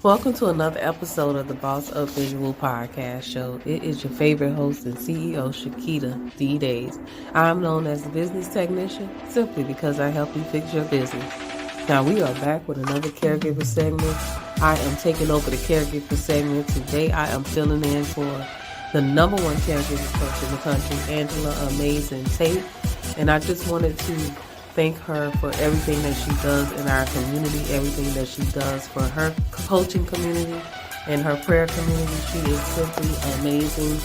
Welcome to another episode of the Boss Up Visual Podcast Show. It is your favorite host and CEO, Shiketa D. Days. I'm known as the business technician simply because I help you fix your business. Now we are back with another caregiver segment. I am taking over the caregiver segment. Today I am filling in for the number one caregiver coach in the country, Amazin, Tate. And I just wanted to thank her for everything that she does in our community, everything that she does for her coaching community and her prayer community. She is simply amazing.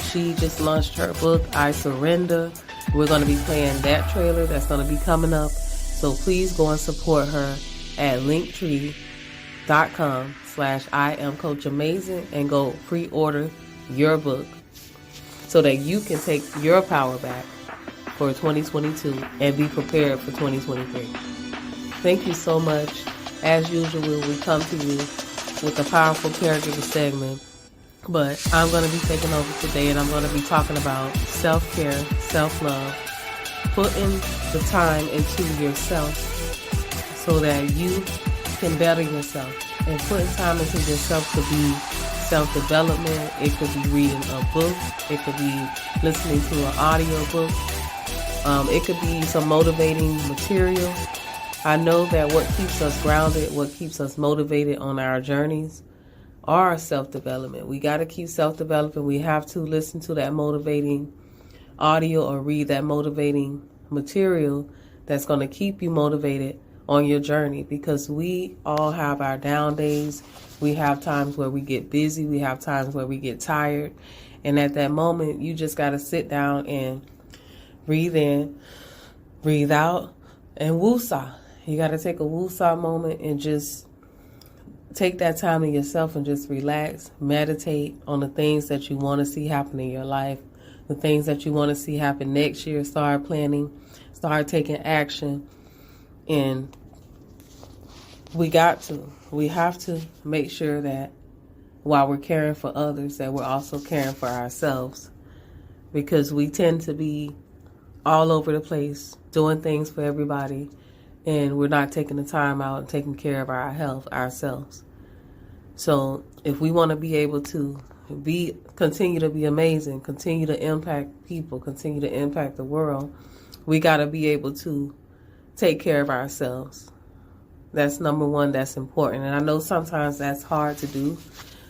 She just launched her book, I Surrender. We're going to be playing that trailer that's going to be coming up. So please go and support her at linktree.com/IamCoachAmazing and go pre-order your book so that you can take your power back for 2022 and be prepared for 2023. Thank you so much. As usual, we come to you with a powerful caregiver segment, but I'm going to be taking over today and I'm going to be talking about self-care, self-love, putting the time into yourself so that you can better yourself, and putting time into yourself could be self-development. It could be reading a book. It could be listening to an audio book. It could be some motivating material. I know that what keeps us grounded, what keeps us motivated on our journeys are self-development. We got to keep self-developing. We have to listen to that motivating audio or read that motivating material that's going to keep you motivated on your journey, because we all have our down days. We have times where we get busy. We have times where we get tired. And at that moment, you just got to sit down and breathe in, breathe out, and woosah. You got to take a woosah moment and just take that time to yourself and just relax, meditate on the things that you want to see happen in your life, the things that you want to see happen next year. Start planning, start taking action. And we have to make sure that while we're caring for others, that we're also caring for ourselves, because we tend to be all over the place doing things for everybody, and we're not taking the time out and taking care of our health ourselves. So if we want to be able to continue to be amazing, continue to impact people, continue to impact the world, we got to be able to take care of ourselves. That's number one. That's important. And I know sometimes that's hard to do,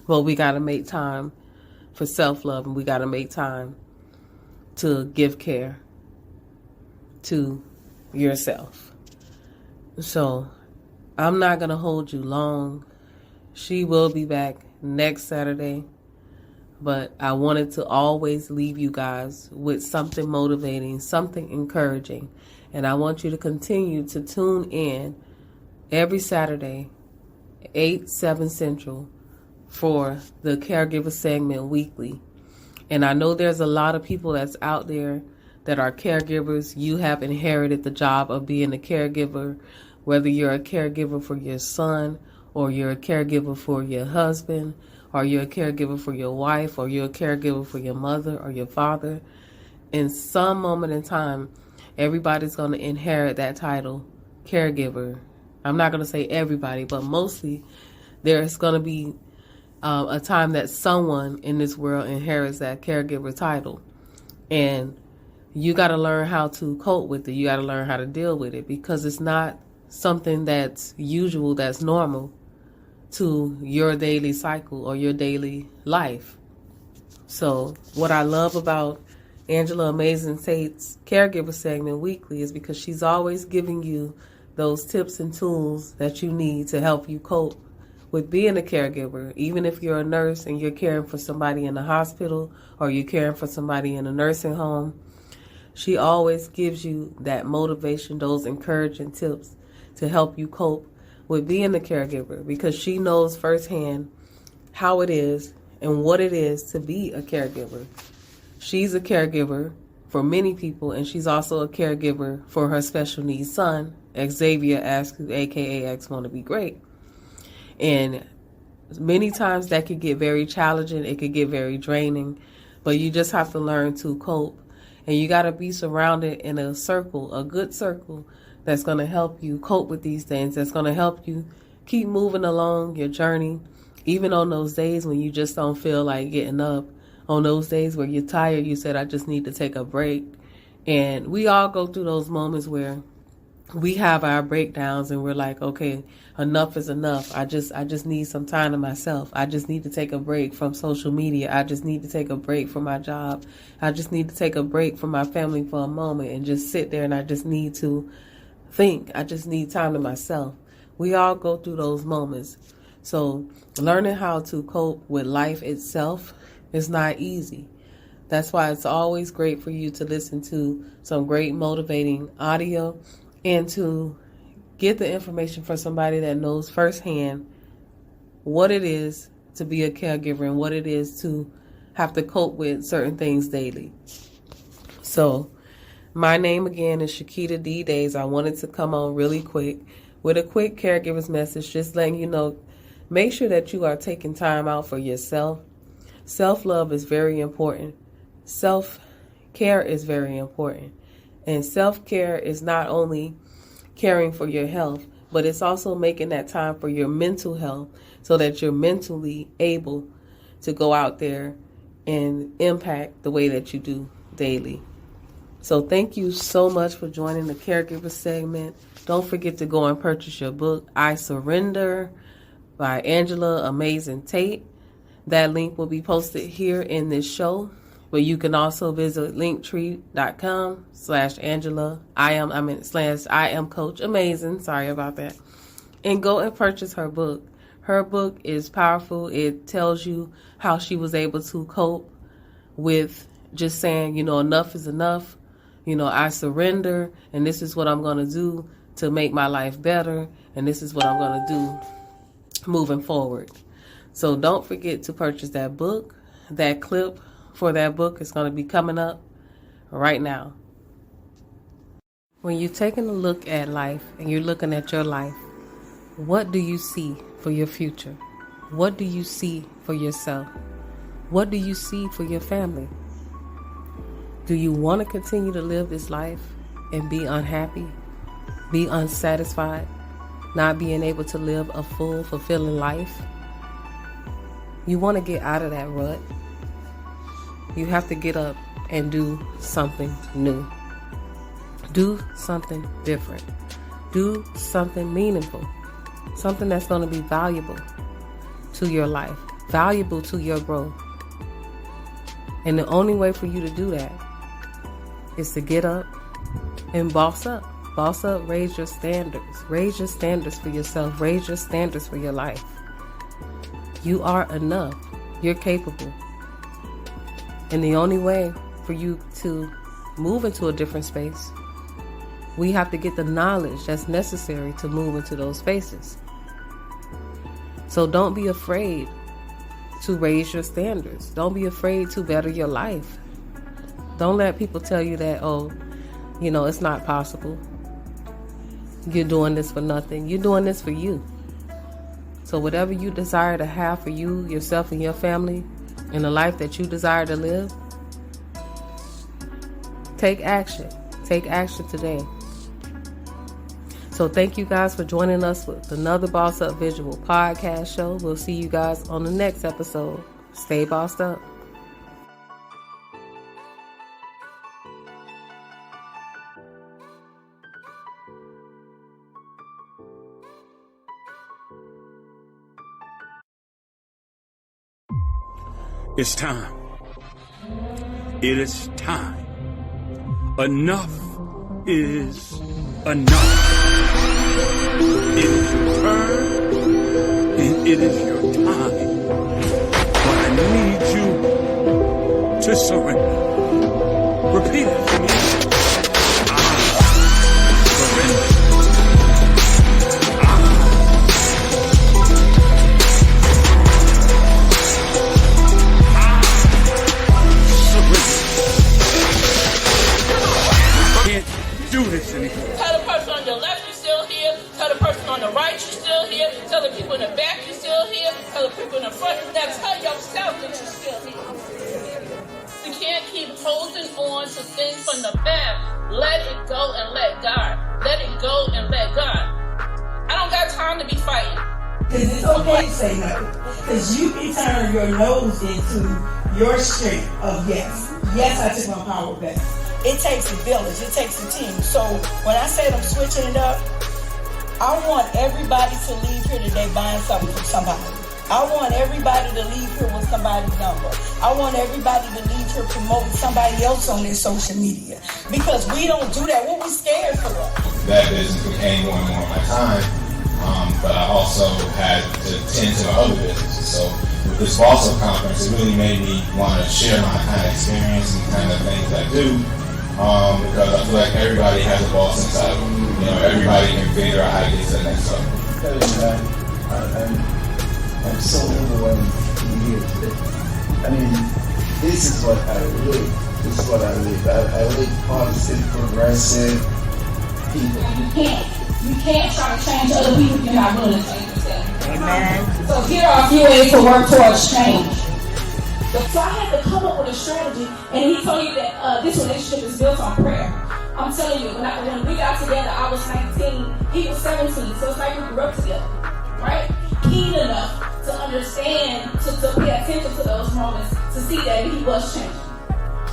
but we got to make time for self-love, and we got to make time to give care to yourself. So I'm not going to hold you long. She will be back next Saturday, but I wanted to always leave you guys with something motivating, something encouraging. And I want you to continue to tune in every Saturday, 8/7 Central, for the Caregiver Segment Weekly. And I know there's a lot of people that's out there that are caregivers. You have inherited the job of being a caregiver, whether you're a caregiver for your son, or you're a caregiver for your husband, or you're a caregiver for your wife, or you're a caregiver for your mother or your father. In some moment in time, everybody's going to inherit that title, caregiver. I'm not going to say everybody, but mostly there's going to be a time that someone in this world inherits that caregiver title. And you got to learn how to cope with it. You got to learn how to deal with it, because it's not something that's usual, that's normal to your daily cycle or your daily life. So what I love about Amazin Tate's Caregiver Segment Weekly is because she's always giving you those tips and tools that you need to help you cope with being a caregiver. Even if you're a nurse and you're caring for somebody in the hospital, or you're caring for somebody in a nursing home, she always gives you that motivation, those encouraging tips to help you cope with being a caregiver, because she knows firsthand how it is and what it is to be a caregiver. She's a caregiver for many people, and she's also a caregiver for her special needs son, Xavier, aka X Wanna Be Great. And many times that could get very challenging, it could get very draining, but you just have to learn to cope. And you got to be surrounded in a circle, a good circle, that's going to help you cope with these things, that's going to help you keep moving along your journey, even on those days when you just don't feel like getting up, on those days where you're tired, you said, I just need to take a break. And we all go through those moments where we have our breakdowns and we're like, okay, enough is enough. I just need some time to myself. I just need to take a break from social media. I just need to take a break from my job. I just need to take a break from my family for a moment and just sit there, and I just need to think. I just need time to myself. We all go through those moments. So learning how to cope with life itself is not easy. That's why it's always great for you to listen to some great motivating audio and to get the information from somebody that knows firsthand what it is to be a caregiver and what it is to have to cope with certain things daily. So my name again is Shiketa D. Days. I wanted to come on really quick with a quick caregiver's message, just letting you know, make sure that you are taking time out for yourself. Self-love is very important. Self-care is very important. And self-care is not only caring for your health, but it's also making that time for your mental health so that you're mentally able to go out there and impact the way that you do daily. So thank you so much for joining the Caregivers segment. Don't forget to go and purchase your book, I Surrender, by Amazin Tate. That link will be posted here in this show. But you can also visit linktree.com/Angela. I am Coach Amazin. Sorry about that. And go and purchase her book. Her book is powerful. It tells you how she was able to cope with just saying, enough is enough. I surrender, and this is what I'm going to do to make my life better, and this is what I'm going to do moving forward. So don't forget to purchase that book. That clip for that book is going to be coming up right now. When you're taking a look at life and you're looking at your life, what do you see for your future? What do you see for yourself? What do you see for your family? Do you want to continue to live this life and be unhappy, be unsatisfied, not being able to live a full, fulfilling life? You want to get out of that rut. You have to get up and do something new. Do something different. Do something meaningful. Something that's going to be valuable to your life, valuable to your growth. And the only way for you to do that is to get up and boss up. Boss up, raise your standards. Raise your standards for yourself. Raise your standards for your life. You are enough. You're capable. And the only way for you to move into a different space, we have to get the knowledge that's necessary to move into those spaces. So don't be afraid to raise your standards. Don't be afraid to better your life. Don't let people tell you that, it's not possible. You're doing this for nothing. You're doing this for you. So whatever you desire to have for you, yourself, and your family, in the life that you desire to live, take action. Take action today. So thank you guys for joining us with another Boss Up Visual podcast show. We'll see you guys on the next episode. Stay bossed up. It's time. It is time. Enough is enough. It is your turn, and it is your time. But I need you to surrender. Repeat it to me. I surrender. Do this anymore. Tell the person on your left you're still here. Tell the person on the right you're still here. Tell the people in the back you're still here. Tell the people in the front. Now tell yourself that you're still here. You can't keep holding on to things from the past. Let it go and let God. Let it go and let God. I don't got time to be fighting. okay to say no. Because you can turn your nose into your strength of yes. Yes, I took my power back. It takes a village. It takes a team. So when I said I'm switching it up, I want everybody to leave here today buying something from somebody. I want everybody to leave here with somebody's number. I want everybody to leave here promoting somebody else on their social media. Because we don't do that. What we scared for? That business became more and more of my time, but I also had to tend to other businesses. So with this Boss Up conference, it really made me want to share my kind of experience and kind of things I do, because I feel like everybody has a boss inside of them. You know, everybody can figure out how to get to the next level. I'm so overwhelmed to be here today. I mean, this is what I live. This is what I live. I live positive, progressive people. You can't try to change other people if you're not willing to change yourself. Amen. So here are a few ways to work towards change. So I had to come up with a strategy, and he told you that this relationship is built on prayer. I'm telling you, when we got together, I was 19, he was 17, so it's like we grew up together, right? Keen enough to understand, to pay attention to those moments, to see that he was changing,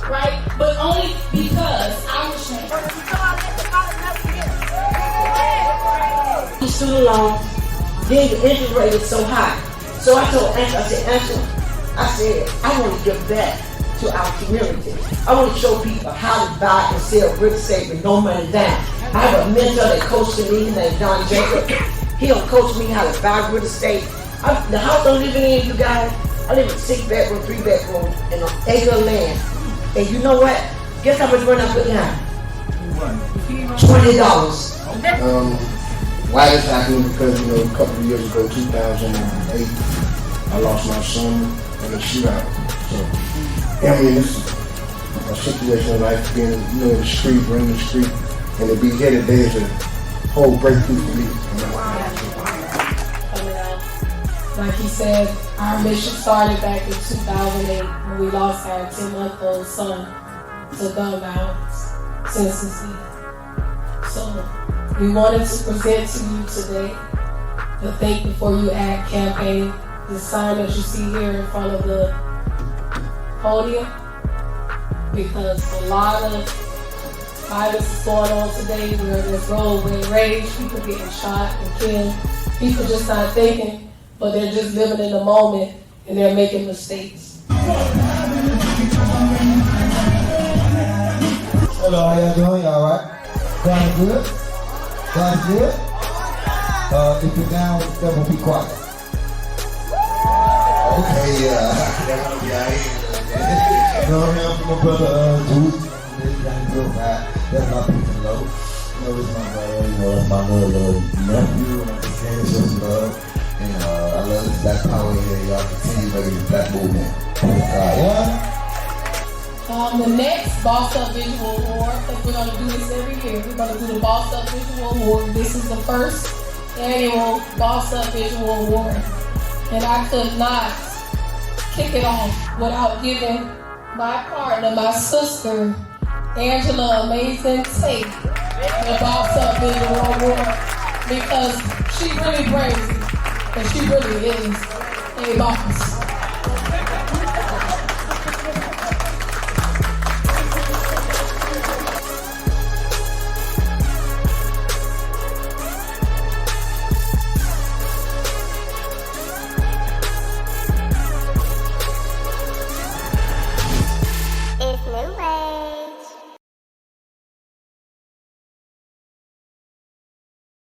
right? But only because I was changing. Student loan, then the interest rate is so high. So I told Angela, I said, I want to give back to our community. I want to show people how to buy and sell real estate with no money down. I have a mentor that coached me named Don Jacob. He'll coach me how to buy real estate. The house I'm living in, you guys, I live in 6-bedroom, 3-bedroom, and an acre of land. And you know what? Guess how much money I put down? $20. Why this happened? Because, a couple of years ago, 2008, I lost my son in a shootout. So, I mean, this is a situation of life being, in the street, running the street, and to be here today is a whole breakthrough for me. Coming out. Like he said, our mission started back in 2008 when we lost our 10-month-old son to gun violence, senselessly. So we wanted to present to you today the Think Before You Act campaign, the sign that you see here in front of the podium, because a lot of violence is going on today where there's roadway rage, people getting shot and killed, people just not thinking, but they're just living in the moment and they're making mistakes. Hello, how y'all doing? Y'all alright? Sound good? Sound good? If you're down, then we'll be quiet. Okay, that's gonna be alright. I'm from my brother, Juice. That's my people, low. It's my brother, that's my little nephew, and I'm just saying it's just love. And I love this black power here. Y'all continue making this black movement. The next Boss Up Visual Award, because we're going to do this every year. We're going to do the Boss Up Visual Award. This is the first annual Boss Up Visual Award. And I could not kick it off without giving my partner, my sister, Angela Amazin Tate, the Boss Up Visual Award, because she really brings it, and she really is a boss.